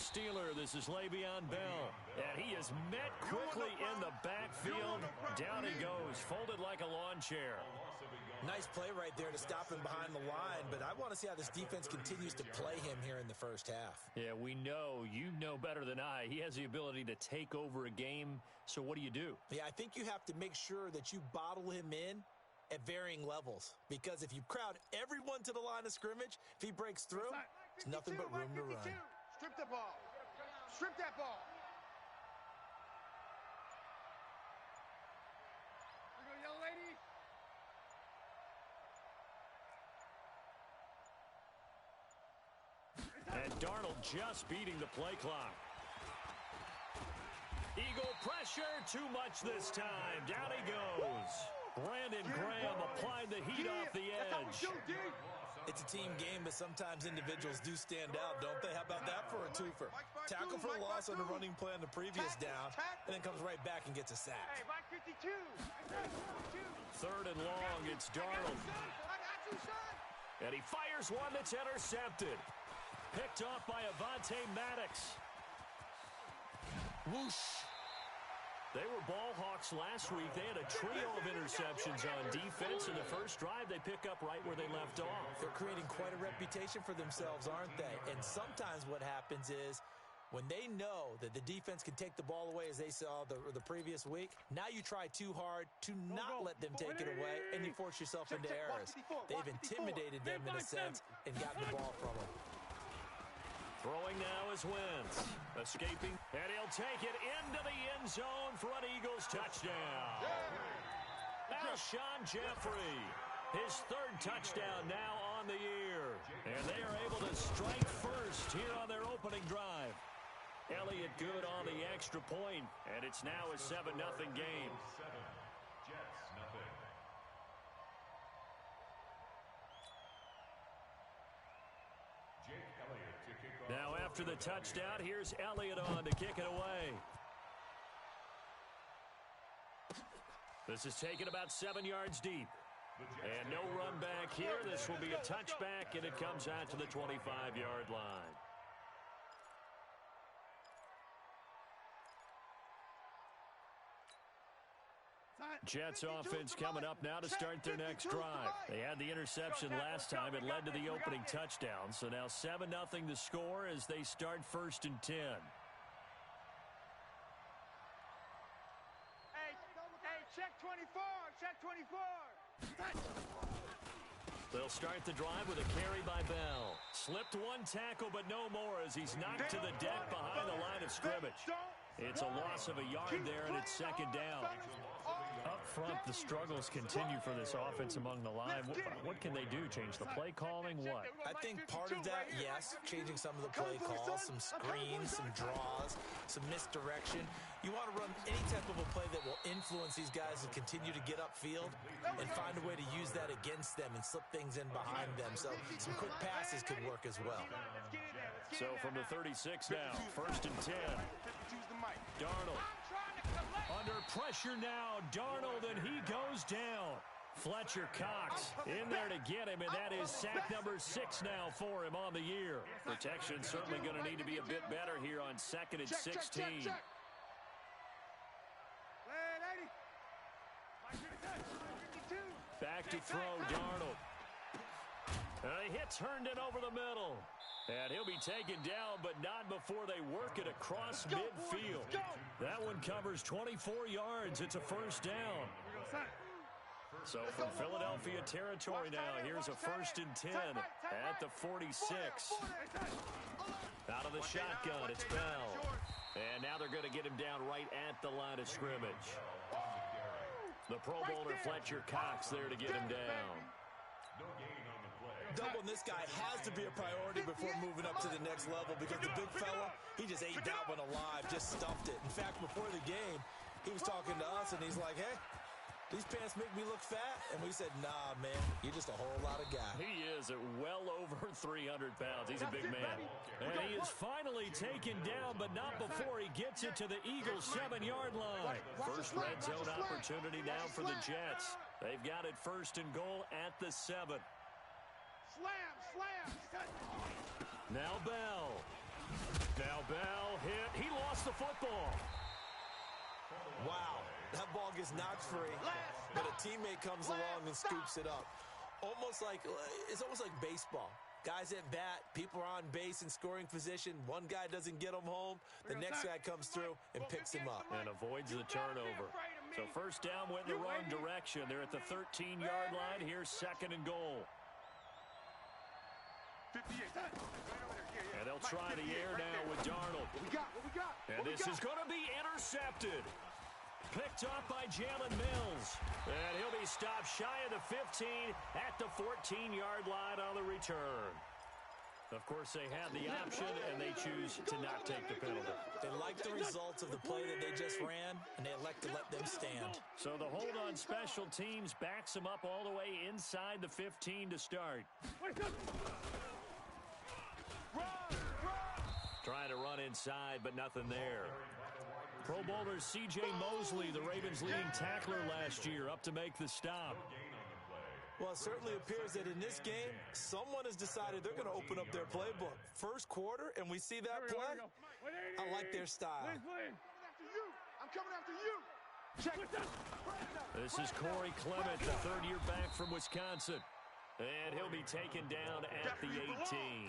Steeler. This is Le'Veon Bell. And he is met quickly in the backfield. Down he goes, folded like a lawn chair. Nice play right there to stop him behind the line, but I want to see how this defense continues to play him here in the first half. Yeah, we know. You know better than I. He has the ability to take over a game, so what do? Yeah, I think you have to make sure that you bottle him in at varying levels, because if you crowd everyone to the line of scrimmage, if he breaks through, it's nothing but room to run. Strip the ball. Strip that ball. Here we go, young lady. And Darnold just beating the play clock. Eagle pressure, too much this time. Down he goes. Brandon Graham applied the heat off the edge. It's a team game, but sometimes individuals do stand out, don't they? How about that for a twofer? Tackle for a loss on the running play on the previous down, and then comes right back and gets a sack. Hey, Mike 52. 3rd and long, it's Darnold. And he fires one that's intercepted. Picked off by Avonte Maddox. Whoosh. They were ball hawks last week. They had a trio of interceptions on defense. In the first drive, they pick up right where they left off. They're creating quite a reputation for themselves, aren't they? And sometimes what happens is when they know that the defense can take the ball away, as they saw the previous week, now you try too hard to not let them take it away, and you force yourself into errors. They've intimidated them in a sense and gotten the ball from them. Throwing now is Wentz. Escaping, and he'll take it into the end zone for an Eagles touchdown. Alshon Jeffrey, his 3rd touchdown now on the year. And they are able to strike first here on their opening drive. Elliott good on the extra point, and it's now a 7-0 game. Jets, nothing. Now after the touchdown, here's Elliott on to kick it away. This is taken about 7 yards deep. And no run back here. This will be a touchback, and it comes out to the 25-yard line. Jets offense coming up now to start their next drive. They had the interception last time. It led to the opening touchdown. So now 7-0 the score as they start 1st and 10. Hey, check 24. Check 24. They'll start the drive with a carry by Bell. Slipped one tackle, but no more as he's knocked to the deck behind the line of scrimmage. It's a loss of a yard there, and it's 2nd down. Up front, the struggles continue for this offense among the line. What can they do? Change the play calling? What? I think part of that, yes, changing some of the play calls, some screens, some draws, some misdirection. You want to run any type of a play that will influence these guys and continue to get upfield and find a way to use that against them and slip things in behind them. So some quick passes could work as well. So from the 36 now, 1st and 10. Darnold under pressure now. Darnold, and he goes down. Fletcher Cox in there to get him, and that is sack number 6 now for him on the year. Protection certainly going to need to be a bit better here on 2nd and 16. Back to throw, Darnold. A hit turned it over the middle. And he'll be taken down, but not before they work it across midfield. That one covers 24 yards. It's a 1st down. So from Philadelphia territory now, here's a 1st and 10 at the 46. Out of the shotgun, it's Bell. And now they're going to get him down right at the line of scrimmage. The Pro Bowler Fletcher Cox there to get him down. Doubling this guy has to be a priority before moving up to the next level, because the big fella, he just ate that one alive, just stuffed it. In fact, before the game, he was talking to us, and he's like, hey, these pants make me look fat. And we said, nah, man, you're just a whole lot of guy. He is at well over 300 pounds. He's a big man. And he is finally taken down, but not before he gets it to the Eagles' 7-yard line. First red zone opportunity now for the Jets. They've got it 1st and goal at the 7. Slam. Now Bell. Now Bell hit. He lost the football. Wow, that ball gets knocked free, but a teammate comes along and scoops it up. It's almost like baseball. Guys at bat, people are on base in scoring position. One guy doesn't get him home. The next guy comes through and picks him up. And avoids the turnover. So first down went the wrong direction. They're at the 13-yard line. Here's second and goal. And they'll try the air now with Darnold. And this is going to be intercepted. Picked off by Jalen Mills. And he'll be stopped shy of the 15 at the 14-yard line on the return. Of course, they had the option, and they choose to not take the penalty. They like the results of the play that they just ran, and they elect to let them stand. So the hold on special teams backs them up all the way inside the 15 to start. Trying to run inside, but nothing there. Pro Bowler C.J. Mosley, the Ravens' leading tackler last year, up to make the stop. Well, it certainly appears that in this game, someone has decided they're going to open up their playbook. First quarter, and we see that play. I like their style. I'm coming after you. Check. This is Corey Clement, the third-year back from Wisconsin. And he'll be taken down at the 18.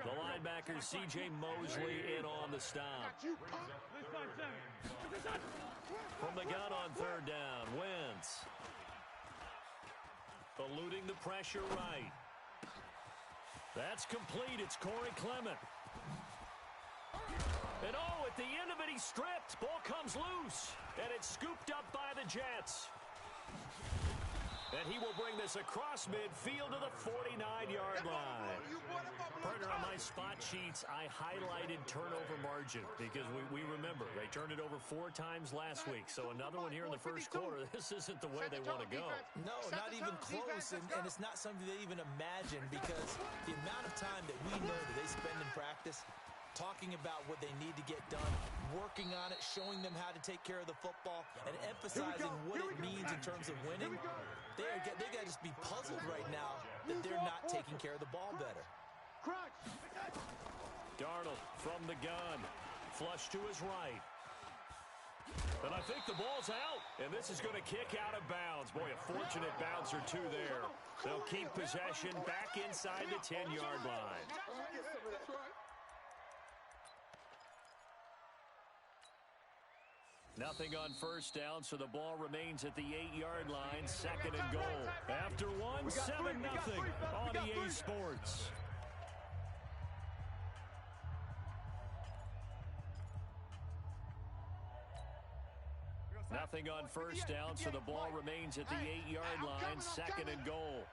The linebacker, C.J. Mosley, in on the stop. From the gun on third down, Wentz. Eluding the pressure right. That's complete. It's Corey Clement. And at the end of it, he's stripped. Ball comes loose. And it's scooped up by the Jets. And he will bring this across midfield to the 49-yard line. Partner, on my spot sheets, I highlighted turnover margin because we remember they turned it over 4 times last week. So another one here in the first quarter. This isn't the way they want to go. No, not even close, and it's not something they even imagine because the amount of time that we know that they spend in practice talking about what they need to get done, working on it, showing them how to take care of the football, and emphasizing what it means in terms of winning. They got to just be puzzled right now that they're not taking care of the ball better. Darnold from the gun. Flush to his right. And I think the ball's out. And this is going to kick out of bounds. Boy, a fortunate bounce or two there. They'll keep possession back inside the 10-yard line. Nothing on first down, so the ball remains at the 8-yard line, second and goal. After one, 7-0 on EA Sports. Nothing on first down, so the ball remains at the 8-yard line, second and goal.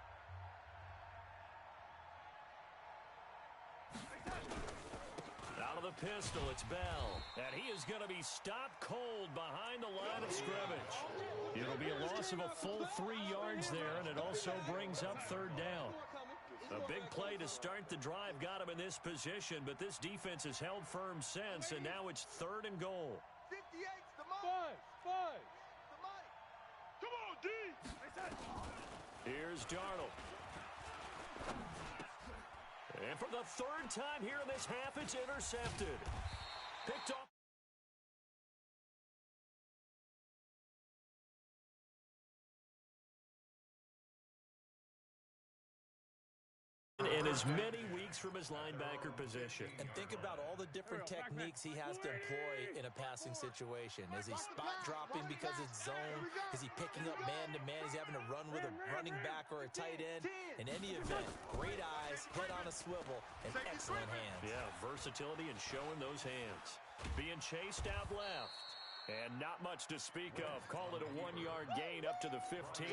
Out of the pistol, it's Bell. And he is going to be stopped cold behind the line of scrimmage. It'll be a loss of a full 3 yards there, and it also brings up third down. A big play to start the drive got him in this position, but this defense has held firm since, and now it's third and goal. 58's the money. Five. The money. Come on, D. Here's Darnold. And for the third time here in this half, it's intercepted. Picked off. In as many weeks from his linebacker position. And think about all the different techniques he has to employ in a passing situation. Is he spot dropping because it's zone? Is he picking up man-to-man? Is he having to run with a running back or a tight end? In any event, great eyes, head on a swivel, and excellent hands. Yeah, versatility and showing those hands. Being chased out left. And not much to speak of. Call it a 1-yard gain up to the 15.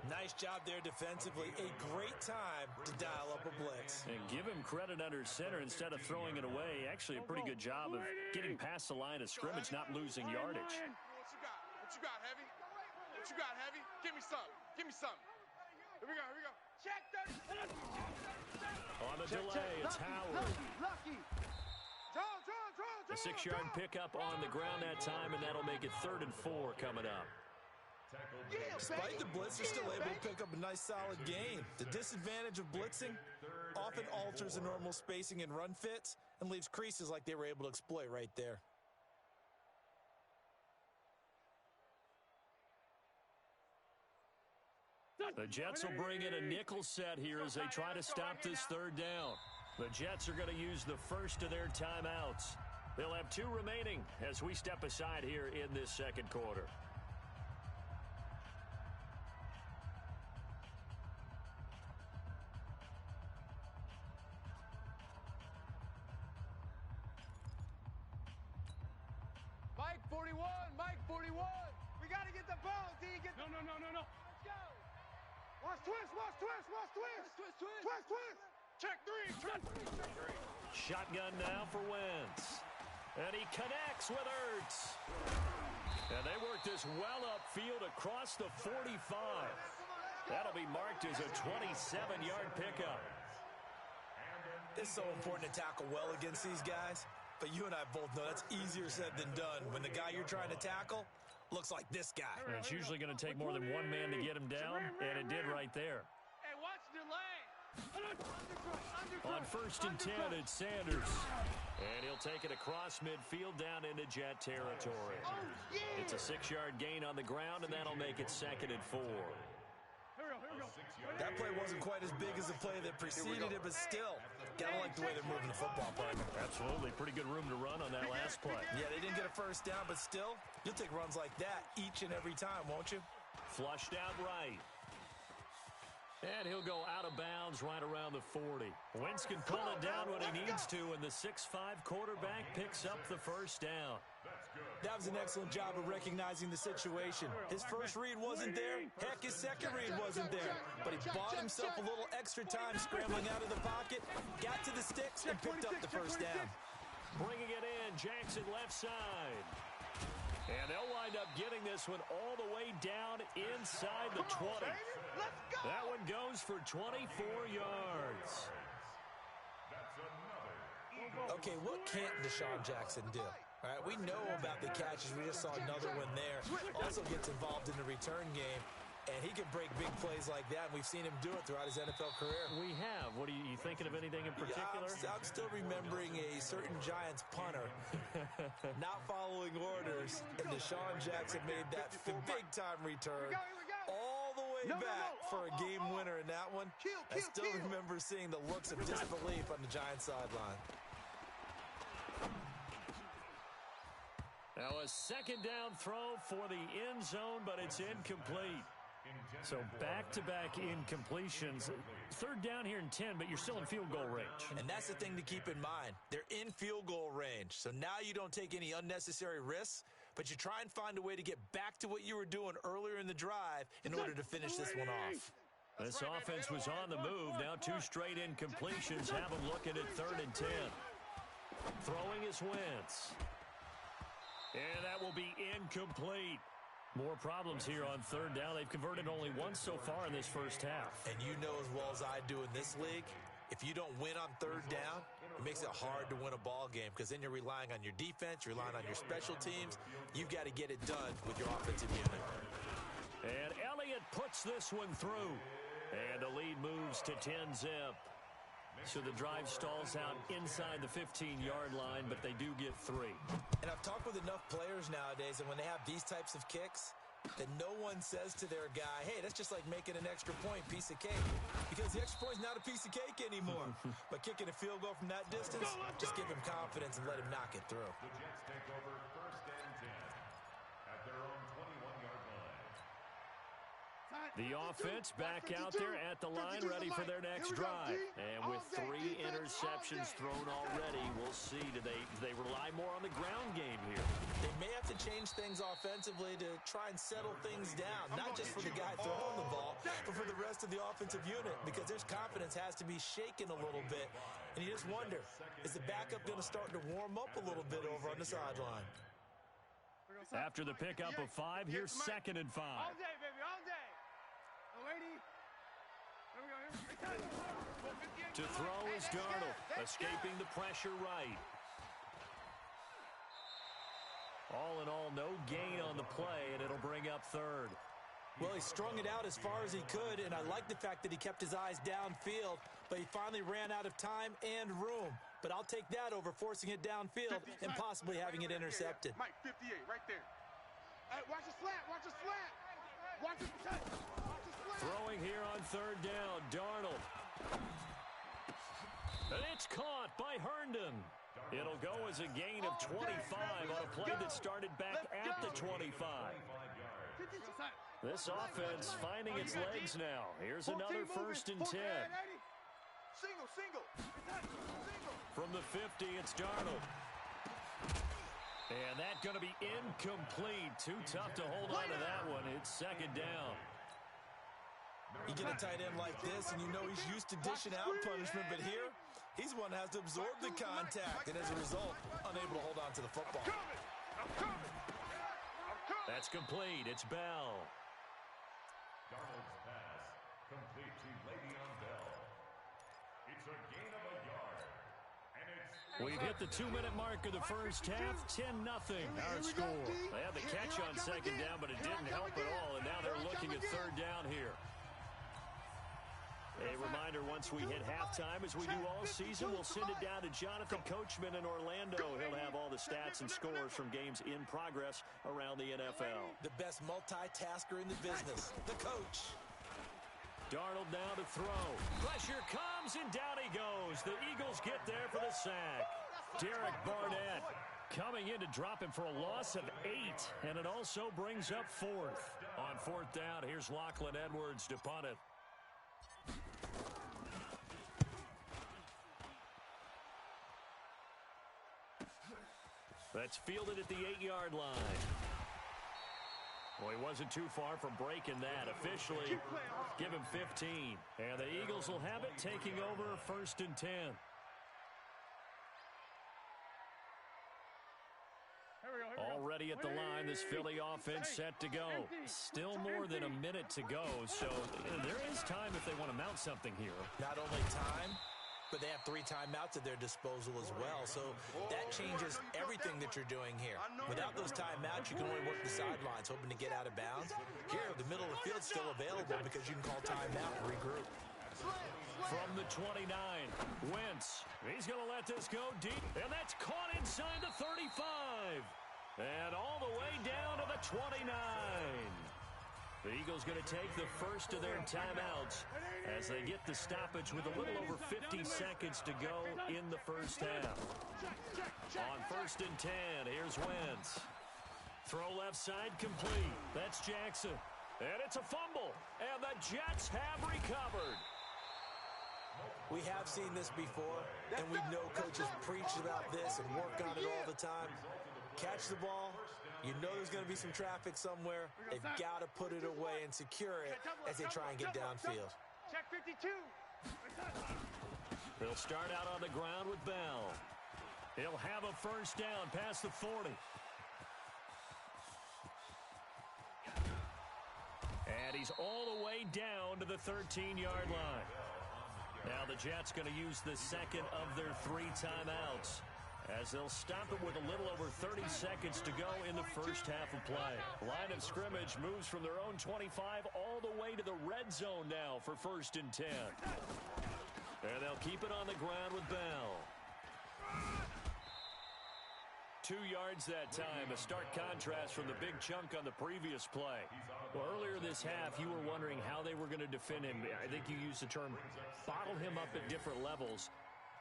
Nice job there defensively. A great time to dial up a blitz. And give him credit under center instead of throwing it away. Actually, a pretty good job of getting past the line of scrimmage, not losing yardage. What you got, Heavy? What you got, Heavy? Give me something. Give me something. Here we go. Check 30. On the delay, it's Howard. Lucky. A 6-yard pickup on the ground that time, and that'll make it 3rd and 4 coming up. Despite the blitz, they're still able to pick up a nice solid gain. The disadvantage of blitzing, often alters the normal spacing and run fits and leaves creases like they were able to exploit right there. The Jets will bring in a nickel set here as they try to stop this third down. The Jets are going to use the first of their timeouts. They'll have 2 remaining as we step aside here in this second quarter. Mike 41, Mike 41. We got to get the ball, D. No. Let's go. Watch twist. Twist. Check three. Shotgun now for Wentz. And he connects with Ertz. And they work this well upfield across the 45. That'll be marked as a 27-yard pickup. It's so important to tackle well against these guys. But you and I both know that's easier said than done when the guy you're trying to tackle looks like this guy. And it's usually going to take more than one man to get him down, and it did right there. Hey, watch the lane. On 1st and 10, it's Sanders. And he'll take it across midfield down into Jet territory. It's a 6-yard gain on the ground, and that'll make it 2nd and 4. That play wasn't quite as big as the play that preceded it, but still, gotta like the way they're moving the football, partner. Absolutely. Pretty good room to run on that last play. Yeah, they didn't get a first down, but still, you'll take runs like that each and every time, won't you? Flushed out right. And he'll go out of bounds right around the 40. Wentz can pull it down when he needs to, and the 6'5" quarterback picks up the first down. That was an excellent job of recognizing the situation. His first read wasn't there. Heck, his second read wasn't there. But he bought himself a little extra time scrambling out of the pocket, got to the sticks, and picked up the first down. Bringing it in, Jackson left side. And they'll wind up getting this one all the way down inside the 20. That one goes for 24 yards. Okay, what can't Deshaun Jackson do? All right, we know about the catches. We just saw another one there. Also gets involved in the return game, and he can break big plays like that. And we've seen him do it throughout his NFL career. We have. What are you thinking of anything in particular? Yeah, I'm still remembering a certain Giants punter not following orders, and Deshaun Jackson made that big-time return all the way back for a game winner in that one. I still remember seeing the looks of disbelief on the Giants sideline. Now a second down throw for the end zone, but it's incomplete. So back-to-back incompletions. Third down here in 10, but you're still in field goal range. And that's the thing to keep in mind. They're in field goal range. So now you don't take any unnecessary risks, but you try and find a way to get back to what you were doing earlier in the drive in order to finish this one off. This offense was on the move. Now 2 straight incompletions have them looking at 3rd and 10. Throwing is Wentz. And that will be incomplete. More problems here on 3rd down. They've converted only once so far in this first half. And you know as well as I do in this league, if you don't win on 3rd down, it makes it hard to win a ball game because then you're relying on your defense, you're relying on your special teams. You've got to get it done with your offensive unit. And Elliott puts this one through. And the lead moves to 10-zip. So the drive stalls out inside the 15-yard line, but they do get 3. And I've talked with enough players nowadays, and when they have these types of kicks, that no one says to their guy, hey, that's just like making an extra point, piece of cake. Because the extra point's not a piece of cake anymore. But kicking a field goal from that distance, just give him confidence and let him knock it through. The Jets take over 1st and 10 at their own 21-yard line. The offense back out there at the line, ready for their next drive. And with 3 interceptions thrown already, we'll see. Do they rely more on the ground game here? They may have to change things offensively to try and settle things down, not just for the guy throwing the ball, but for the rest of the offensive unit, because their confidence has to be shaken a little bit. And you just wonder, is the backup going to start to warm up a little bit over on the sideline? After the pickup of 5, here's 2nd and 5. All day, baby, all day. Lady. To throw is Darnold, escaping the pressure right. All in all, no gain on the play, and it'll bring up 3rd. Well, he strung it out as far as he could, and I like the fact that he kept his eyes downfield, but he finally ran out of time and room. But I'll take that over forcing it downfield and possibly having it intercepted. Mike, 58, right there. Hey, watch the slant, watch the slant. Watch the touch. Watch the slant. Throwing here on third down, Darnold. And it's caught by Herndon. It'll go as a gain of 25 on a play that started back at the 25. This offense finding its legs now. Here's another 1st and 10. Single. From the 50, it's Darnold. And that's going to be incomplete. Too tough to hold on to that one. It's 2nd down. You get a tight end like this, and you know he's used to dishing out punishment, but here, he's the one that has to absorb the contact, and as a result, unable to hold on to the football. I'm coming. That's complete. It's Bell. Darnold's pass complete to Le'Veon Bell. It's a gain of a yard. And it's... We've hit the 2-minute mark of the first half. 10-0 our score. They had the catch on 2nd down, but it didn't help at all, and now they're looking at 3rd down here. A reminder, once we hit halftime, as we do all season, we'll send it down to Jonathan Coachman in Orlando. He'll have all the stats and scores from games in progress around the NFL. The best multitasker in the business, the coach. Darnold now to throw. Pressure comes, and down he goes. The Eagles get there for the sack. Derek Barnett coming in to drop him for a loss of 8, and it also brings up 4th. On 4th down, here's Lachlan Edwards to punt it. That's fielded at the 8-yard line. Well, he wasn't too far from breaking that. Officially, give him 15. And the Eagles will have it, taking over 1st and 10. Already at the line, this Philly offense set to go. Still more than a minute to go, so there is time if they want to mount something here. Not only time, but they have 3 timeouts at their disposal as well, so that changes everything that you're doing here. Without those timeouts, you can only work the sidelines, hoping to get out of bounds. Here, the middle of the field's still available because you can call timeout and regroup. From the 29, Wentz. He's going to let this go deep, and that's caught inside the 35. And all the way down to the 29. The Eagles going to take the first of their timeouts as they get the stoppage with a little over 50 seconds to go in the first half. On 1st and 10, here's Wentz. Throw left side complete. That's Jackson. And it's a fumble. And the Jets have recovered. We have seen this before, and we know coaches preach about this and work on it all the time. Catch the ball. You know there's going to be some traffic somewhere. They've got to put it away and secure it as they try and get downfield. Check 52. They'll start out on the ground with Bell. He'll have a 1st down past the 40. And he's all the way down to the 13-yard line. Now the Jets going to use the 2nd of their 3 timeouts, as they'll stop it with a little over 30 seconds to go in the first half of play. Line of scrimmage moves from their own 25 all the way to the red zone now for 1st and 10. And they'll keep it on the ground with Bell. 2 yards that time, a stark contrast from the big chunk on the previous play. Well, earlier this half, you were wondering how they were going to defend him. I think you used the term bottle him up at different levels.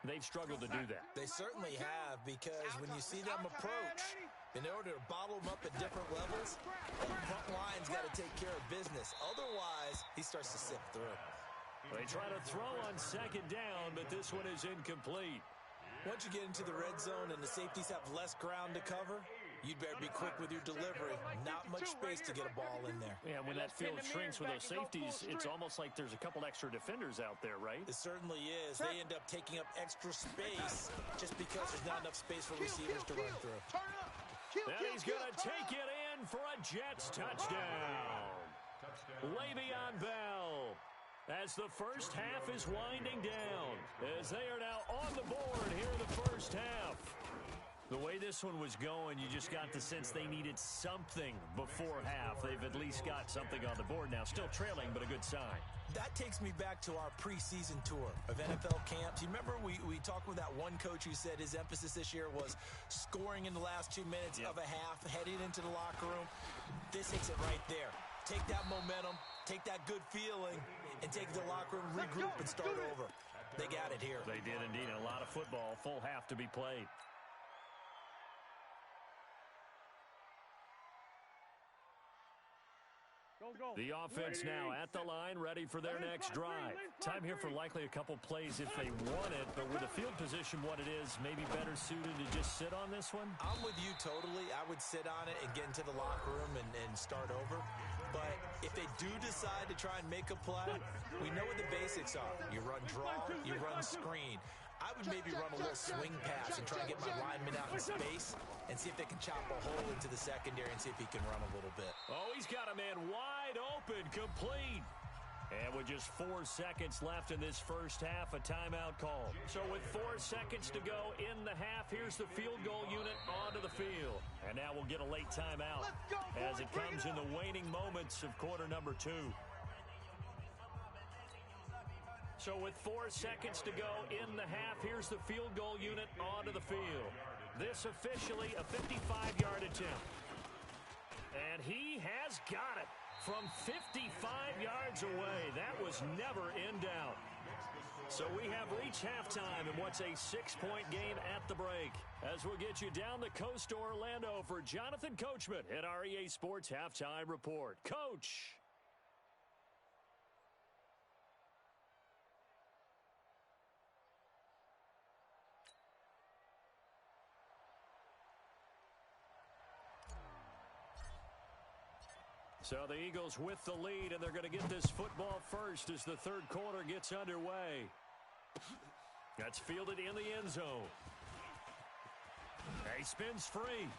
They've struggled to do that. They certainly have, because when you see them approach, in order to bottle them up at different levels, that front line's got to take care of business. Otherwise, he starts to sift through. They try to throw on 2nd down, but this one is incomplete. Once you get into the red zone and the safeties have less ground to cover, you'd better be quick with your delivery. Not much space to get a ball in there. Yeah, when that field shrinks with those safeties, it's almost like there's a couple extra defenders out there, right? It certainly is. They end up taking up extra space just because there's not enough space for receivers to run through. And he's going to take it in for a Jets touchdown. Le'Veon Bell, as the first half is winding down, as they are now on the board here in the first half. The way this this one was going, you just got the sense they needed something before half. They've at least got something on the board now. Still trailing, but a good sign. That takes me back to our preseason tour of NFL camps. You remember we talked with that one coach who said his emphasis this year was scoring in the last 2 minutes of a half, heading into the locker room. This hits it right there. Take that momentum, take that good feeling, and take it to the locker room, regroup, and start over. They got it here. They did indeed. A lot of football, full half to be played. The offense now at the line, ready for their next drive. Time here for likely a couple plays if they want it, but with the field position what it is, maybe better suited to just sit on this one? I'm with you totally. I would sit on it and get into the locker room and start over. But if they do decide to try and make a play, we know what the basics are. You run draw, you run screen. I would maybe run a little swing pass and try and get my lineman out in space and see if they can chop a hole into the secondary and see if he can run a little bit. Oh, he's got a man wide open, complete. And with just 4 seconds left in this first half, a timeout call. So with 4 seconds to go in the half, here's the field goal unit onto the field. And now we'll get a late timeout as it comes in the waning moments of quarter number 2. So with 4 seconds to go in the half, here's the field goal unit onto the field. This officially a 55-yard attempt. And he has got it from 55 yards away. That was never in doubt. So we have reached halftime in what's a 6-point game at the break. As we'll get you down the coast to Orlando for Jonathan Coachman at our EA Sports Halftime Report. Coach! So the Eagles with the lead, and they're going to get this football first as the third quarter gets underway. That's fielded in the end zone. He spins free.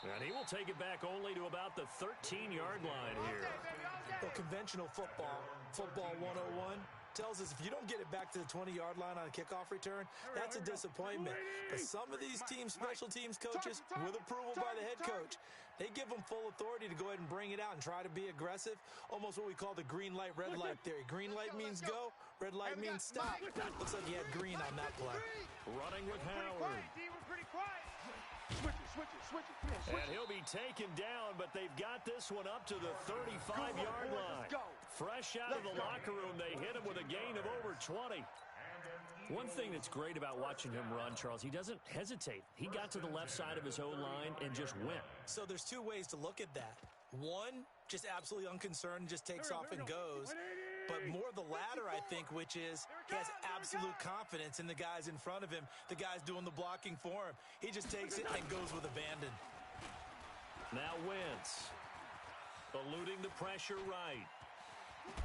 And he will take it back only to about the 13-yard line here. Well, conventional football 101, tells us if you don't get it back to the 20-yard line on a kickoff return, that's a disappointment. But some of these teams, special teams coaches, with approval by the head coach, they give them full authority to go ahead and bring it out and try to be aggressive, almost what we call the green light, red light theory. Green light means go, red light means stop. Looks like he had green on that play. Running with Howard. And he'll be taken down, but they've got this one up to the 35-yard line. Fresh out of the locker room, they hit him with a gain of over 20. One thing that's great about watching him run, Charles, he doesn't hesitate. He got to the left side of his O-line and just went. So there's two ways to look at that. One, just absolutely unconcerned, just takes off and goes. But more the latter, I think, which is he has absolute confidence in the guys in front of him, the guys doing the blocking for him. He just takes it and goes with abandon. Now Wentz, eluding the pressure right.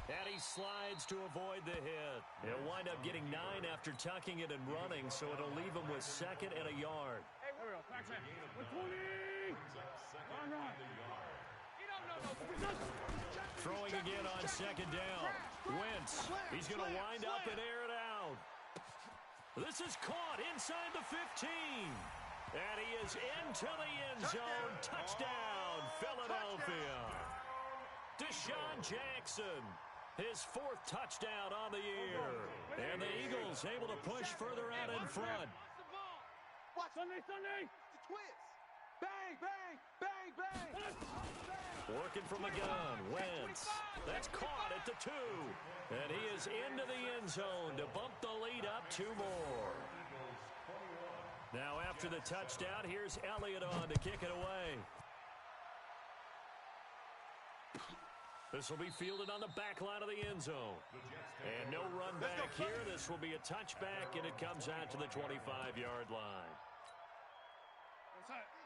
And he slides to avoid the hit. He'll wind up getting 9 after tucking it and running, so it'll leave him with 2nd and a yard. Hey, there we go. Back. 20. Throwing again on 2nd down. Wentz, he's going to wind up and air it out. This is caught inside the 15. And he is into the end zone. Touchdown, Philadelphia. Deshaun Jackson, his 4th touchdown on the year. And the Eagles able to push further out in front. Watch Sunday. The twist. Bang, bang, bang, bang. Working from the gun, Wentz. That's caught at the 2. And he is into the end zone to bump the lead up 2 more. Now after the touchdown, here's Elliott on to kick it away. This will be fielded on the back line of the end zone. And no run back here. This will be a touchback, and it comes out to the 25-yard line.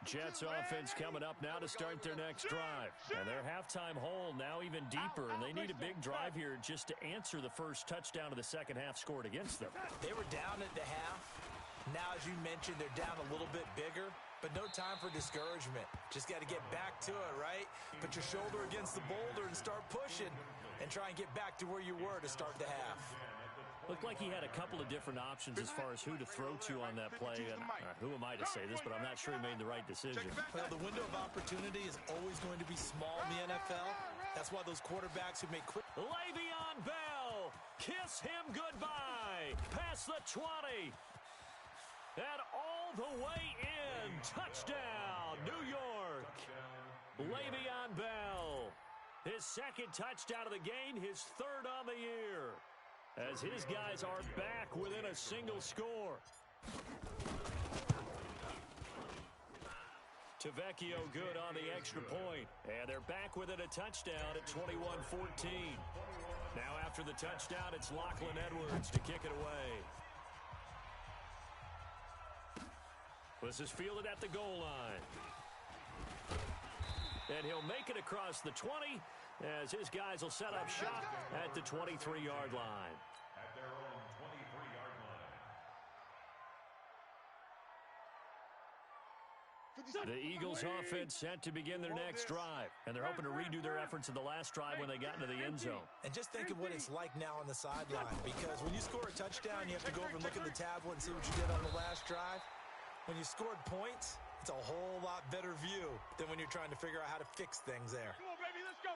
Jets offense coming up now to start their next drive. And their halftime hole now even deeper, and they need a big drive here just to answer the first touchdown of the second half scored against them. They were down at the half. Now, as you mentioned, they're down a little bit bigger, but no time for discouragement. Just got to get back to it, right? Put your shoulder against the boulder and start pushing and try and get back to where you were to start the half. Looked like he had a couple of different options as far as who to throw to on that play. And, who am I to say this, but I'm not sure he made the right decision. Well, the window of opportunity is always going to be small in the NFL. That's why those quarterbacks who make quick... Le'Veon Bell, kiss him goodbye. Past the 20. And all the way in. Touchdown, New York. Le'Veon Bell. His second touchdown of the game, his third on the year. As his guys are back within a single score. Tavecchio good on the extra point. And they're back within a touchdown at 21-14. Now after the touchdown, it's Lachlan Edwards to kick it away. This is fielded at the goal line. And he'll make it across the 20 as his guys will set up shop at the 23-yard line. At their own 23-yard line. The Eagles offense set to begin their next drive. And they're hoping to redo their efforts in the last drive when they got into the end zone. And just think of what it's like now on the sideline. Because when you score a touchdown, you have to go over and look at the tablet and see what you did on the last drive. When you scored points, it's a whole lot better view than when you're trying to figure out how to fix things there.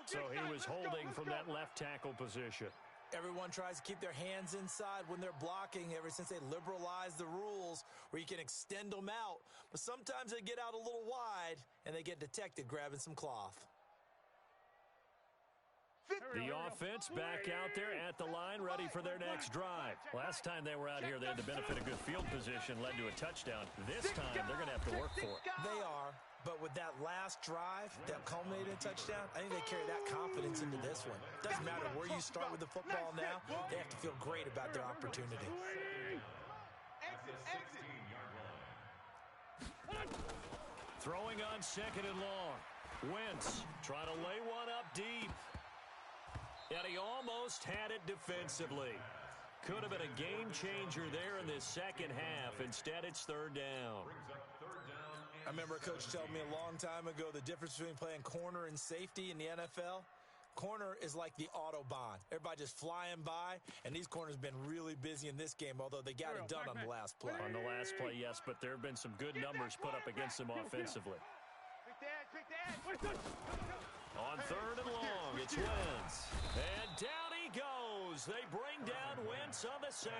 So he was holding from that left tackle position. Everyone tries to keep their hands inside when they're blocking ever since they liberalized the rules where you can extend them out. But sometimes they get out a little wide and they get detected grabbing some cloth. The offense back out there at the line, ready for their next drive. Last time they were out here, they had the benefit of good field position, led to a touchdown. This time, they're going to have to work for it. They are, but with that last drive, that culminated in touchdown, I think they carry that confidence into this one. Doesn't matter where you start with the football now, they have to feel great about their opportunity. At the 16-yard line. Throwing on second and long. Wentz trying to lay one up deep. And he almost had it defensively. Could have been a game changer there in this second half. Instead, it's third down. I remember a coach telling me a long time ago the difference between playing corner and safety in the NFL. Corner is like the Autobahn. Everybody just flying by, and these corners have been really busy in this game, although they got it done on the last play. On the last play, yes, but there have been some good numbers put up against them offensively. On third and long, it's Wentz. And down he goes. They bring down Wentz on the sack.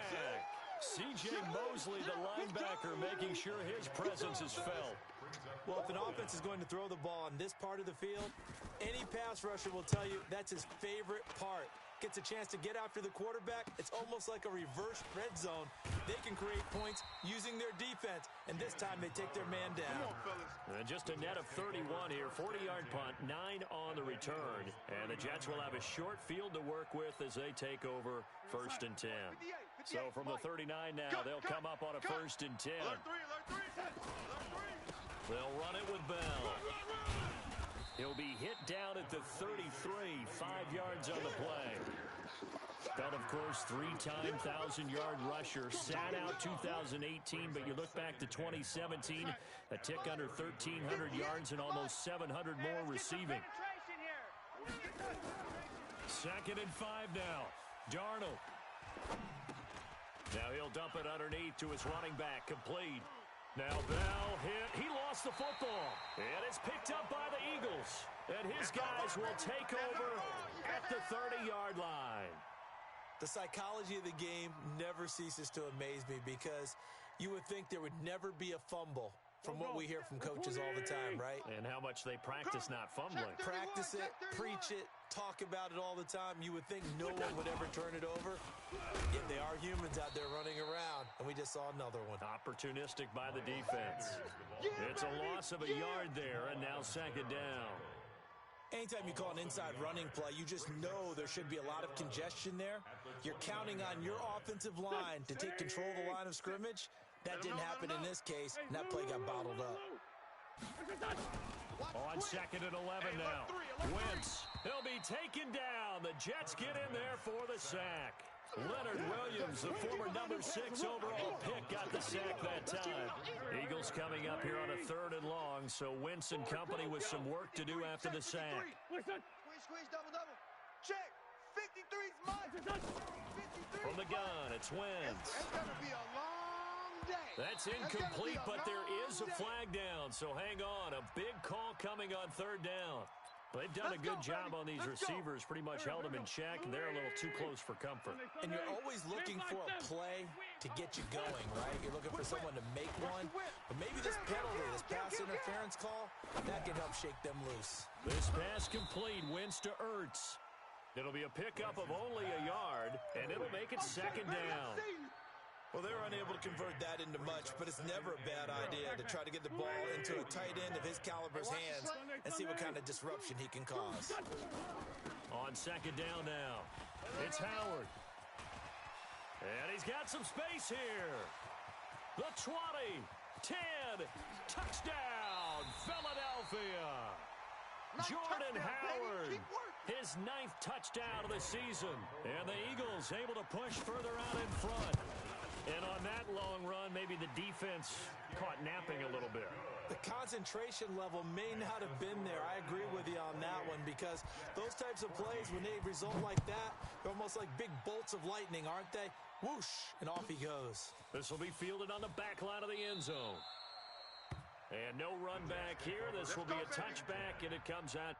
C.J. Mosley, the linebacker, making sure his presence is felt. Well, if an offense is going to throw the ball on this part of the field, any pass rusher will tell you that's his favorite part. Gets a chance to get after the quarterback. It's almost like a reverse red zone. They can create points using their defense, and this time they take their man down. And just a net of 31 here, 40-yard punt, 9 on the return. And the Jets will have a short field to work with as they take over first and 10. So from the 39 now, they'll come up on a first and 10. They'll run it with Bell. He'll be hit down at the 33, 5 yards on the play. Bell, of course, three-time 1,000-yard rusher. Sat out 2018, but you look back to 2017, a tick under 1,300 yards and almost 700 more receiving. Second and 5 now. Darnold. Now he'll dump it underneath to his running back, complete. Now Bell hit. He lost the football. And it's picked up by the Eagles. And his guys will take over at the 30-yard line. The psychology of the game never ceases to amaze me because you would think there would never be a fumble from what we hear from coaches all the time, right? And how much they practice not fumbling. Practice it, preach it, talk about it all the time. You would think no one would ever turn it over. Yet they are humans out there running around, and we just saw another one. Opportunistic by the defense. It's a loss of a yard there, and now second down. Anytime you call an inside running play, you just know there should be a lot of congestion there. You're counting on your offensive line to take control of the line of scrimmage. That didn't happen in this case, and that play got bottled up. On second and 11 now. Wentz, he'll be taken down. The Jets get in there for the sack. Leonard Williams, the former number 6 overall pick, got the sack that time. Eagles coming up here on a third and long, so Wentz and company with some work to do after the sack. Squeeze, double. Check. 50 53's mine. 53's From the gun, it's Wentz. It's going to be a long day. That's incomplete, but there is a flag down, so hang on. A big call coming on third down. They've done a good job on these receivers, pretty much held them in check, and they're a little too close for comfort. And you're always looking for a play to get you going, right? You're looking for someone to make one. But maybe this penalty, this pass interference call, that can help shake them loose. This pass complete, Wentz to Ertz. It'll be a pickup of only a yard, and it'll make it second down. Well, they're unable to convert that into much, but it's never a bad idea to try to get the ball into a tight end of his caliber's hands and see what kind of disruption he can cause. On second down now, it's Howard. And he's got some space here. The 20, 10, touchdown, Philadelphia. Jordan Howard, his 9th touchdown of the season. And the Eagles able to push further out in front. And on that long run, maybe the defense caught napping a little bit. The concentration level may not have been there. I agree with you on that one, because those types of plays, when they result like that, they're almost like big bolts of lightning, aren't they? Whoosh, and off he goes. This will be fielded on the back line of the end zone. And no run back here. This will be a touchback, and it comes out.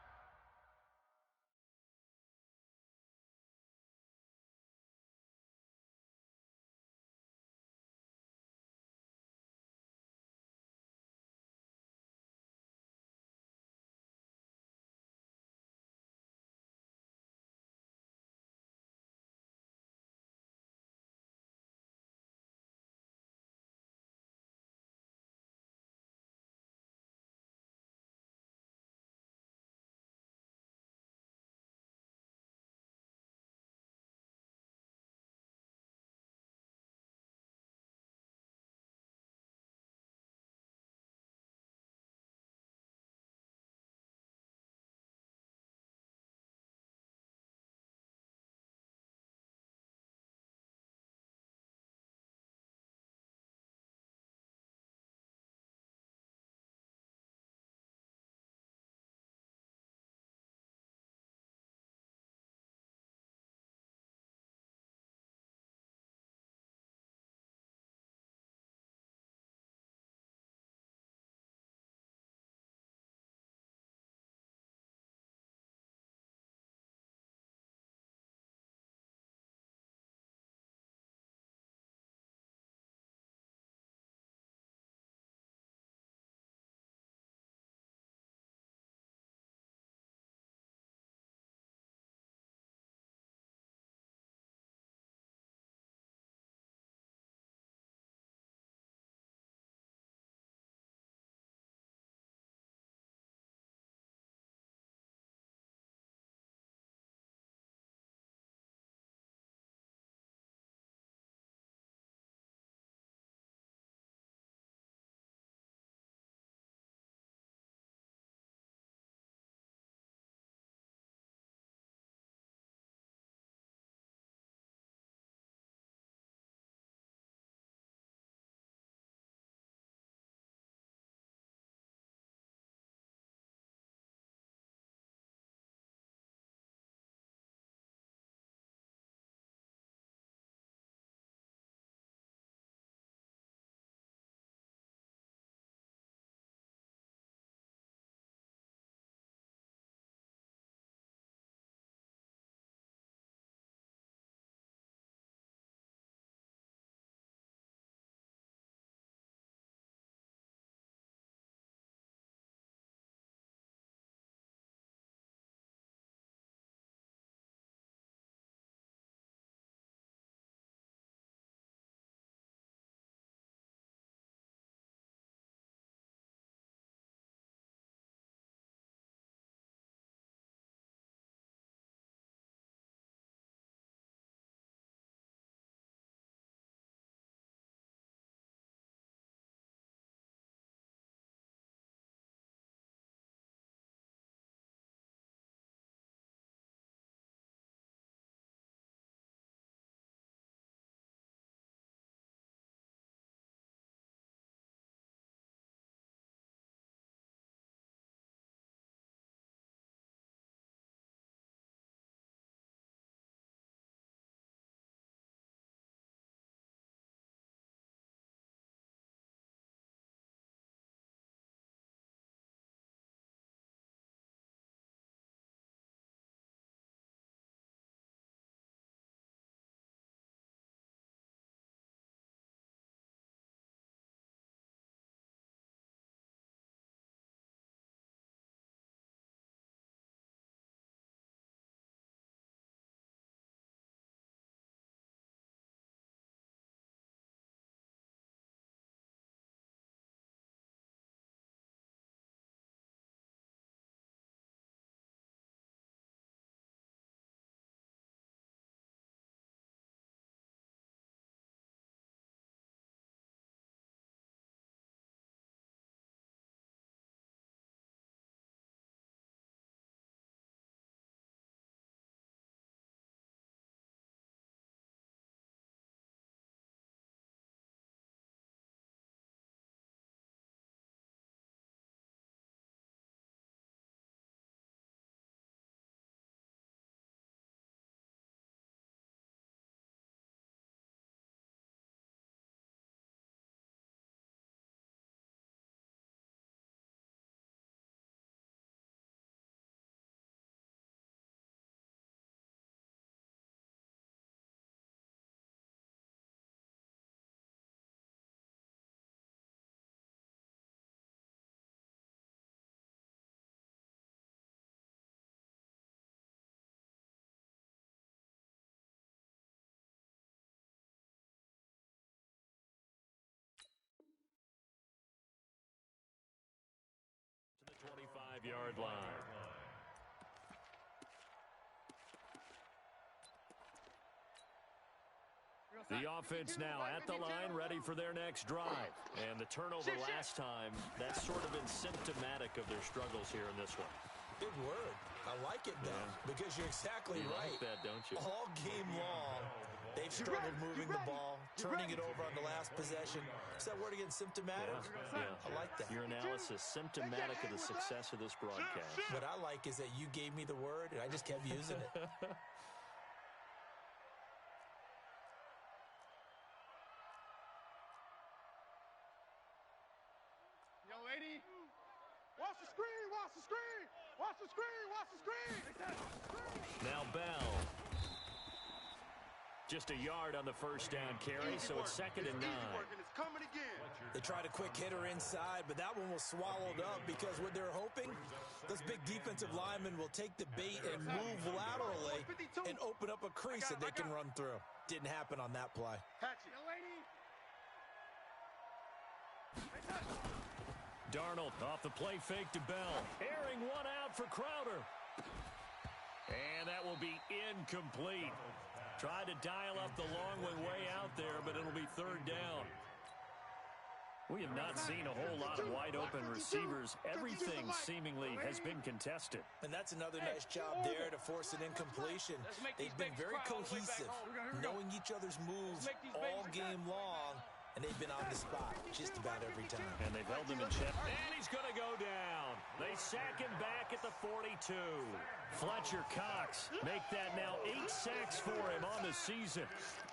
25-yard line. The offense now at the line, ready for their next drive. And the turnover last time, that's sort of been symptomatic of their struggles here in this one. Big word. I like it, though, because you're exactly right. You like that, don't you? All game long, they've struggled moving the ball, turning it over on the last possession. Is that word again, symptomatic? Yeah. I like that. Your analysis, symptomatic of the success of this broadcast. What I like is that you gave me the word, and I just kept using it. Young lady, watch the screen, watch the screen, watch the screen, watch the screen. Now Bell. Just a yard on the first down carry, so it's 2nd and 9. It's coming again. They tried a quick hitter inside, but that one was swallowed up because what they're hoping, those big defensive linemen will take the bait and move laterally and open up a crease that they can run through. Didn't happen on that play. Catch it. Young lady. Darnold off the play fake to Bell. Airing one out for Crowder. And that will be incomplete. Tried to dial up the long one way out there, but it'll be 3rd down. We have not seen a whole lot of wide-open receivers. Everything seemingly has been contested. And that's another nice job there to force an incompletion. They've been very cohesive, knowing each other's moves all game long, and they've been on the spot just about every time. And they've held him in check. And he's going to go down. They sack him back at the 42. Fletcher Cox make that now 8 sacks for him on the season.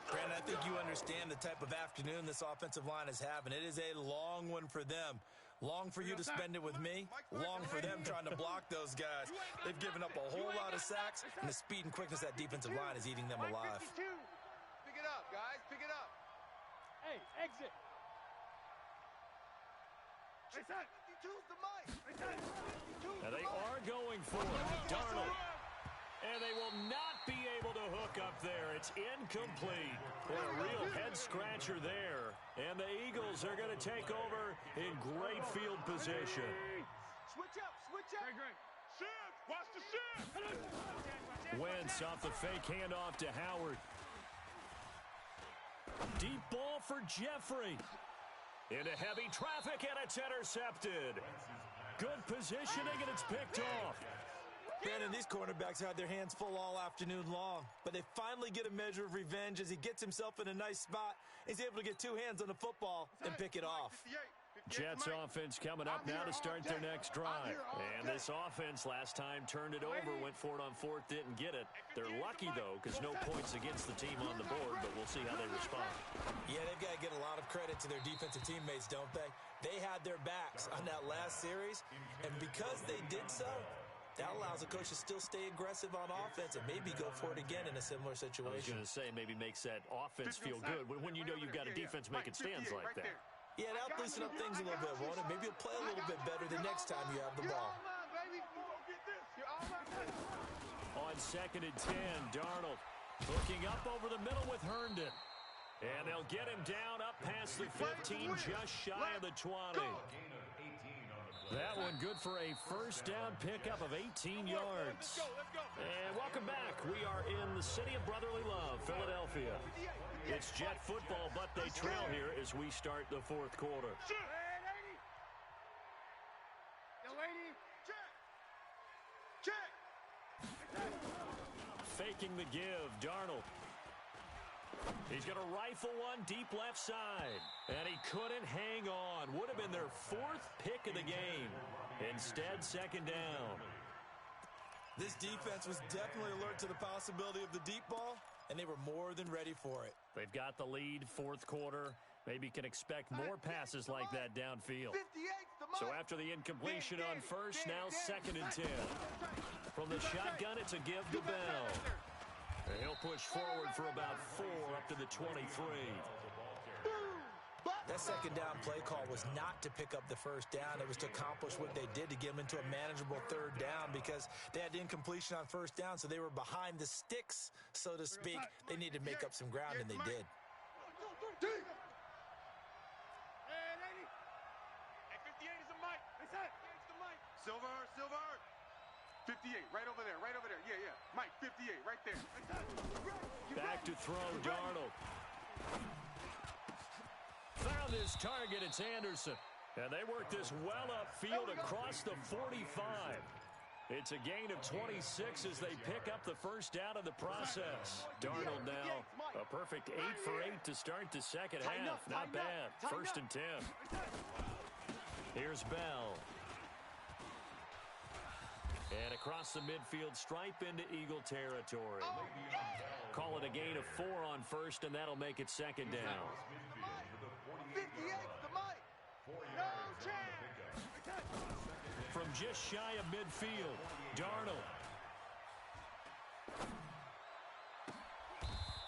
Brandon, I think you understand the type of afternoon this offensive line is having. It is a long one for them. Long for you to spend it with me. Long for them trying to block those guys. They've given up a whole lot of sacks, and the speed and quickness of that defensive line is eating them alive. Pick it up, guys. Pick it up. Hey, exit. Hey, 52's the mic. And they are going for it. Darnold. And they will not be able to hook up there. It's incomplete. What a real head-scratcher there. And the Eagles are going to take over in great field position. Switch up, switch up. Great. Shift, watch the shift. Wentz off the fake handoff to Howard. Deep ball for Jeffrey. Into heavy traffic, and it's intercepted. Good positioning, and it's picked off. Brandon, these cornerbacks had their hands full all afternoon long, but they finally get a measure of revenge as he gets himself in a nice spot. He's able to get 2 hands on the football and pick it off. Jets offense coming up now to start their next drive. And this offense last time turned it over, went for it on 4th, didn't get it. They're lucky, though, because no points against the team on the board, but we'll see how they respond. Yeah, they've got to get a lot of credit to their defensive teammates, don't they? They had their backs on that last series, and because they did so, that allows the coach to still stay aggressive on offense and maybe go for it again in a similar situation. I was going to say, maybe makes that offense feel good when you know you've got a defense making stands like that. Yeah, that'll loosen up things a little bit, won't it? Maybe you'll play a little bit better the next time you have the ball. On 2nd and 10, Darnold hooking up over the middle with Herndon. And they'll get him down up past the 15, just shy of the 20. That one good for a first down pickup of 18 yards. And welcome back. We are in the city of brotherly love, Philadelphia. It's Jet football, but they trail here as we start the 4th quarter. Faking the give, Darnold. He's going to rifle one deep left side. And he couldn't hang on. Would have been their 4th pick of the game. Instead, 2nd down. This defense was definitely alert to the possibility of the deep ball, and they were more than ready for it. They've got the lead, 4th quarter. Maybe can expect more passes like that downfield. So after the incompletion on 1st, now 2nd and 10. From the shotgun, it's a give to Bell. And he'll push forward for about 4 up to the 23. That 2nd down play call was not to pick up the 1st down. It was to accomplish what they did to get them into a manageable 3rd down because they had incompletion on 1st down, so they were behind the sticks, so to speak. They needed to make up some ground, and they did. Silver, Silver. 58, right over there, right over there. Yeah, yeah. Mike, 58, right there. Back to throw, Darnold. Found his target, it's Anderson. And they work this well upfield across the 45. It's a gain of 26 as they pick up the first down in the process. Darnold now a perfect 8 for 8 to start the second half. Not bad. First and 10. Here's Bell. And across the midfield stripe into Eagle territory. Call it a gain of 4 on first, and that'll make it second down. 58 to Mike. No chance. From just shy of midfield, Darnold.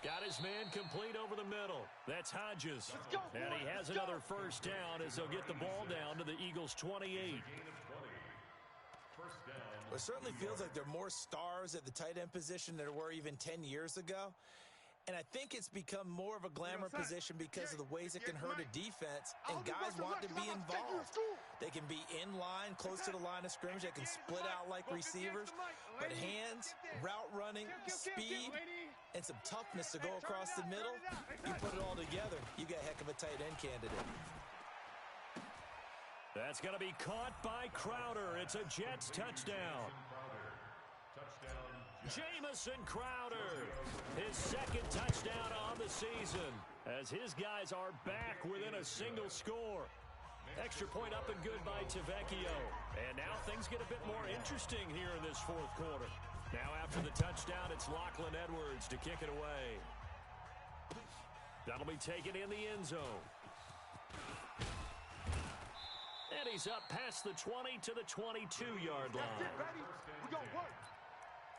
Got his man complete over the middle. That's Hodges. And he has another first down as they'll get the ball down to the Eagles' 28. It certainly feels like there are more stars at the tight end position than there were even 10 years ago. And I think it's become more of a glamour position because of the ways it can hurt a defense, and guys want to be involved. They can be in line, close to the line of scrimmage. They can split out like receivers. But hands, route running, speed, and some toughness to go across the middle, you put it all together, you got a heck of a tight end candidate. That's going to be caught by Crowder. It's a Jets touchdown. Jamison Crowder, his second touchdown on the season, as his guys are back within a single score. Extra point up and good by Tavecchio. And now things get a bit more interesting here in this fourth quarter. Now after the touchdown, it's Lachlan Edwards to kick it away. That'll be taken in the end zone. And he's up past the 20 to the 22-yard line. That's it, baby. We gonna work.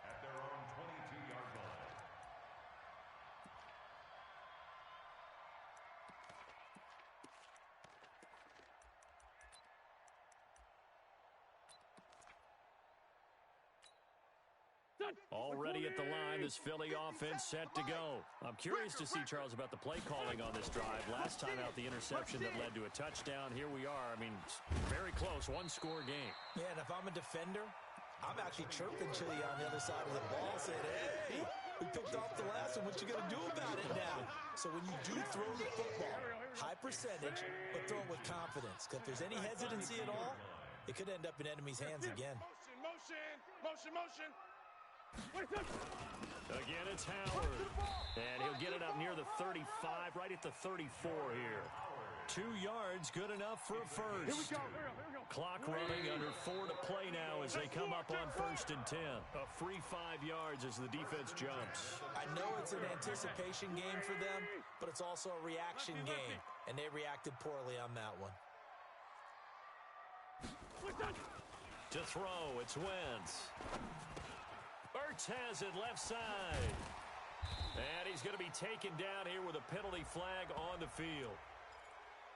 At their own 22-yard line. Already at the line, this Philly offense set to go. I'm curious to see, Charles, about the play calling on this drive. Last time out, the interception that led to a touchdown. Here we are. I mean, very close, one-score game. Yeah, and if I'm a defender, I'm actually chirping to you on the other side of the ball, saying, hey, we picked off the last one. What you going to do about it now? So when you do throw the football, high percentage, but throw it with confidence. Because if there's any hesitancy at all, it could end up in enemy's hands again. Motion. Again, it's Howard. And he'll get it up near the 35, right at the 34 here. 2 yards, good enough for a first. Here we go. Clock running, under 4 to play now as they come up on first and 10. A free 5 yards as the defense jumps. I know it's an anticipation game for them, but it's also a reaction game, and they reacted poorly on that one. To throw, it's Wentz. Ertz has it left side. And he's going to be taken down here with a penalty flag on the field.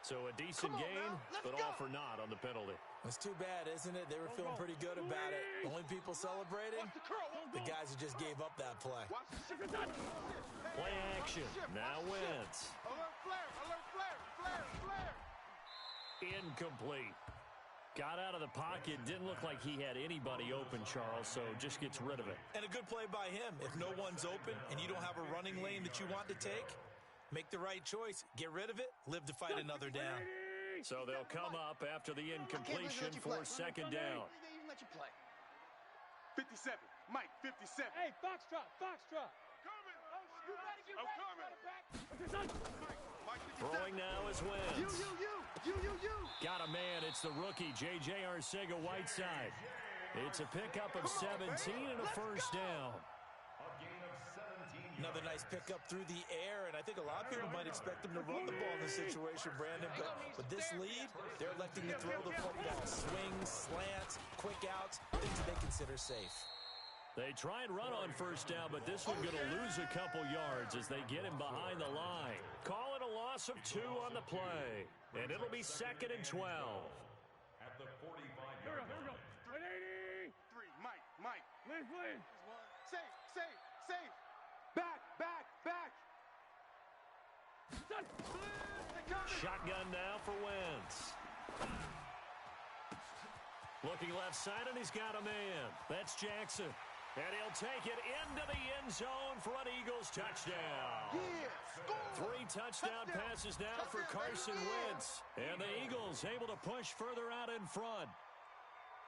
So a decent gain, but all for naught on the penalty. It's too bad, isn't it? They were feeling pretty good about it. The only people celebrating, the guys who just gave up that play. Play action. Now Wentz. Alert flare. Incomplete. Got out of the pocket. Didn't look like he had anybody open, Charles, so just gets rid of it. And a good play by him. If no one's open and you don't have a running lane that you want to take, make the right choice. Get rid of it. Live to fight another down. So they'll come up after the incompletion for second down. 57. Mike, 57. Hey, Foxtrot. Throwing now is Wentz. You. Got a man. It's the rookie, J.J. Arcega-Whiteside. It's a pickup of 17 and a first down. Another nice pickup through the air, and I think a lot of people might expect them to run the ball in this situation, Brandon. But with this lead, they're electing to throw the football. Swings, slants, quick outs, things that they consider safe. They try and run on first down, but this one going to lose a couple yards as they get him behind the line. Call it a loss of 2 on the play, and it'll be second and 12. At the 45-yard line. 3. Mike. Please. Safe. Back. Shotgun now for Wentz. Looking left side, and he's got a man. That's Jackson. And he'll take it into the end zone for an Eagles touchdown. Yeah, score. 3 touchdown passes now for Carson Wentz. And the Eagles able to push further out in front.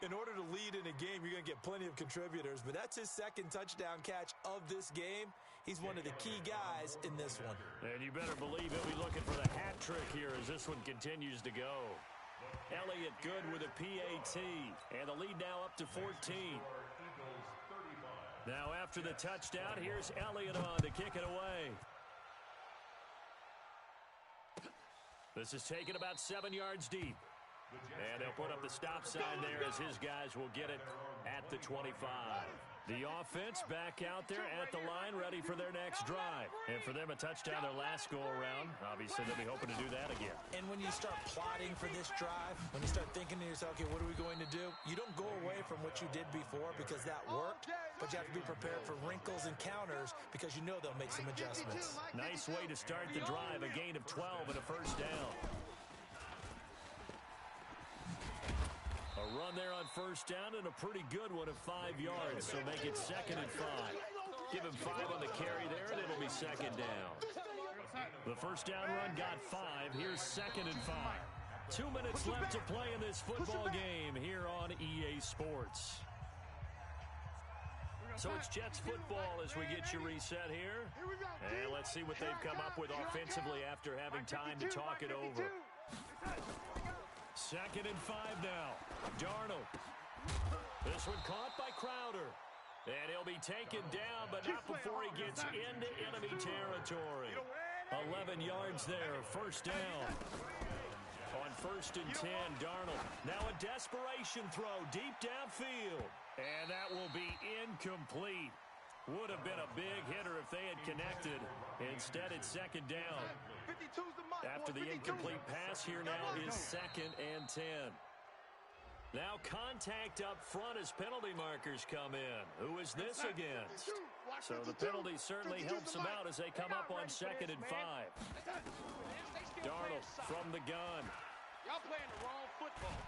In order to lead in a game, you're going to get plenty of contributors, but that's his second touchdown catch of this game. He's one of the key guys in this one. And you better believe he'll be looking for the hat trick here as this one continues to go. Elliott good with a PAT, and the lead now up to 14. Now after the touchdown, here's Elliott on to kick it away. This is taken about 7 yards deep. And they'll put up the stop sign there as his guys will get it at the 25. The offense back out there at the line, ready for their next drive. And for them, a touchdown their last go-around. Obviously, they'll be hoping to do that again. And when you start plotting for this drive, when you start thinking to yourself, okay, what are we going to do? You don't go away from what you did before because that worked, but you have to be prepared for wrinkles and counters because you know they'll make some adjustments. Nice way to start the drive, a gain of 12 and a first down. A run there on first down and a pretty good one of 5 yards, so make it 2nd and 5. Give him 5 on the carry there, and it'll be 2nd down. The first down run got 5. Here's 2nd and 5. 2 minutes left to play in this football game here on EA Sports. So it's Jets football as we get you reset here. And let's see what they've come up with offensively after having time to talk it over. 2nd and 5 now. Darnold. This one caught by Crowder. And he'll be taken down, but not before he gets into enemy territory. 11 yards there, first down. On 1st and 10, Darnold. Now a desperation throw deep downfield. And that will be incomplete. Would have been a big hitter if they had connected. Instead, it's 2nd down. After the incomplete pass, here now is 2nd and 10. Now contact up front as penalty markers come in. Who is this against? So the penalty certainly helps them out as they come up on 2nd and 5. Darnold from the gun. Y'all playing the wrong football.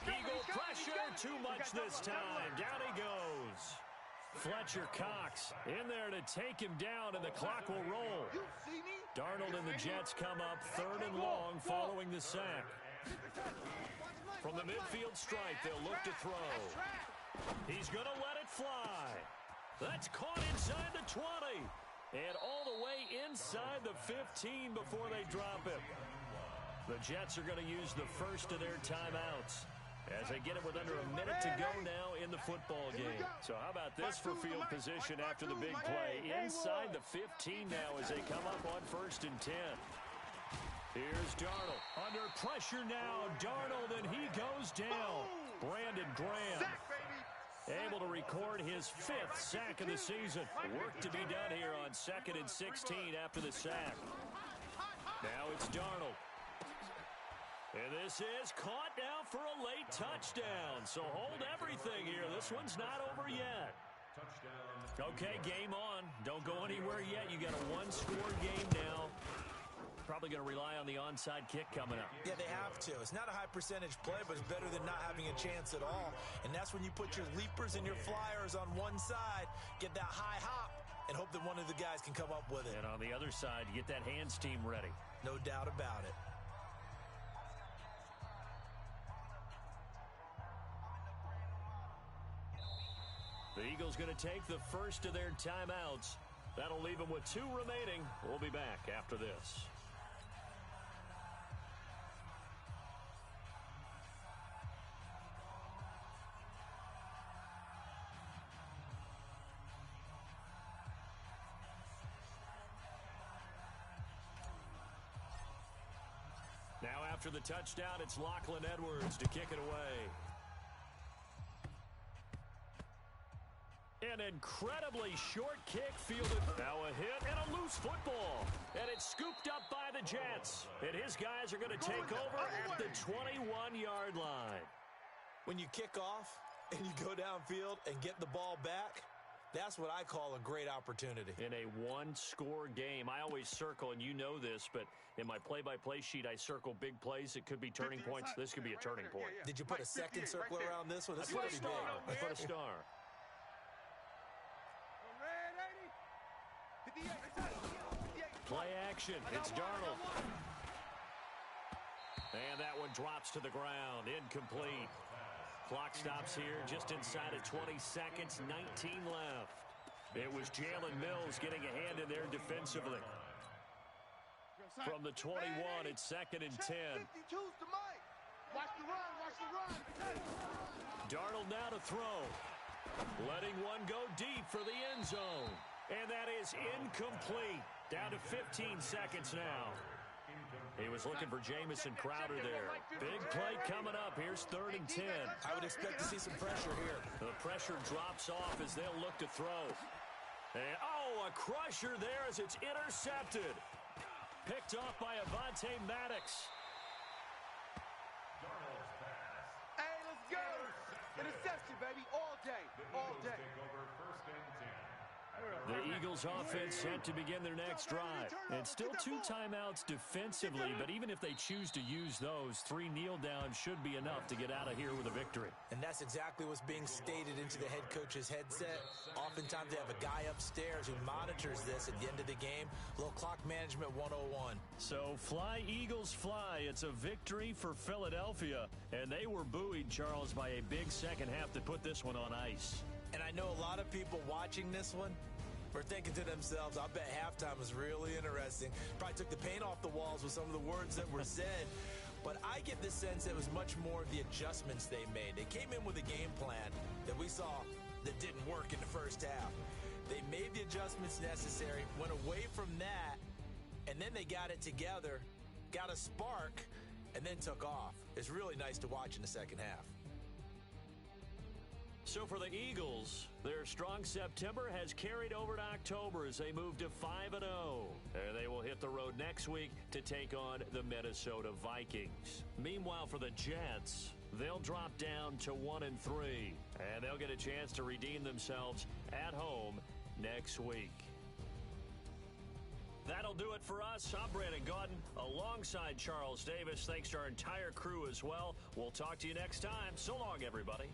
Eagle pressure, too much this time. Down he goes. Fletcher Cox in there to take him down, and the clock will roll. Darnold and the Jets come up 3rd and long following the sack. From the midfield stripe, they'll look to throw. He's going to let it fly. That's caught inside the 20. And all the way inside the 15 before they drop him. The Jets are going to use the first of their timeouts as they get it with under a minute to go now in the football game. So how about this for field position after the big play? Inside the 15 now as they come up on 1st and 10. Here's Darnold. Under pressure now, Darnold, and he goes down. Brandon Graham able to record his 5th sack of the season. Work to be done here on 2nd and 16 after the sack. Now it's Darnold. And this is caught now for a late touchdown. So hold everything here. This one's not over yet. Okay, game on. Don't go anywhere yet. You got a 1-score game now. Probably going to rely on the onside kick coming up. Yeah, they have to. It's not a high percentage play, but it's better than not having a chance at all. And that's when you put your leapers and your flyers on one side, get that high hop, and hope that one of the guys can come up with it. And on the other side, get that hands team ready. No doubt about it. The Eagles going to take the first of their timeouts. That'll leave them with 2 remaining. We'll be back after this. Now after the touchdown, it's Lachlan Edwards to kick it away. An incredibly short kick fielded. Now a hit and a loose football. And it's scooped up by the Jets. And his guys are going to take over at the 21-yard line. When you kick off and you go downfield and get the ball back, That's what I call a great opportunity. In a one-score game, I always circle, and you know this, but in my play-by-play sheet, I circle big plays. It could be turning points. This could be a turning point. Did you put a second circle around this one? This is pretty big. I put a star. Play action. It's Darnold. And that one drops to the ground. Incomplete. Clock stops here just inside of 20 seconds, 19 left. It was Jalen Mills getting a hand in there defensively. From the 21, it's 2nd and 10. Watch the run, watch the run. Darnold now to throw. Letting one go deep for the end zone. And that is incomplete. Down to 15 seconds now. He was looking for Jamison Crowder there. Big play coming up. Here's 3rd and 10. I would expect to see some pressure here. The pressure drops off as they'll look to throw. And, a crusher there as it's intercepted. Picked off by Avonte Maddox. Hey, let's go. Interception, baby, all day, all day. The Eagles offense set to begin their next drive. And still 2 timeouts defensively, but even if they choose to use those, 3 kneel downs should be enough to get out of here with a victory. And that's exactly what's being stated into the head coach's headset. Oftentimes they have a guy upstairs who monitors this at the end of the game. A little clock management 101. So fly, Eagles, fly. It's a victory for Philadelphia. And they were buoyed, Charles, by a big second half to put this one on ice. And I know a lot of people watching this one were thinking to themselves, I bet halftime was really interesting. Probably took the paint off the walls with some of the words that were said. But I get the sense it was much more the adjustments they made. They came in with a game plan that we saw that didn't work in the first half. They made the adjustments necessary, went away from that, and then they got it together, got a spark, and then took off. It's really nice to watch in the second half. So for the Eagles, their strong September has carried over to October as they move to 5-0. And they will hit the road next week to take on the Minnesota Vikings. Meanwhile, for the Jets, they'll drop down to 1-3. And they'll get a chance to redeem themselves at home next week. That'll do it for us. I'm Brandon Gaudin alongside Charles Davis. Thanks to our entire crew as well. We'll talk to you next time. So long, everybody.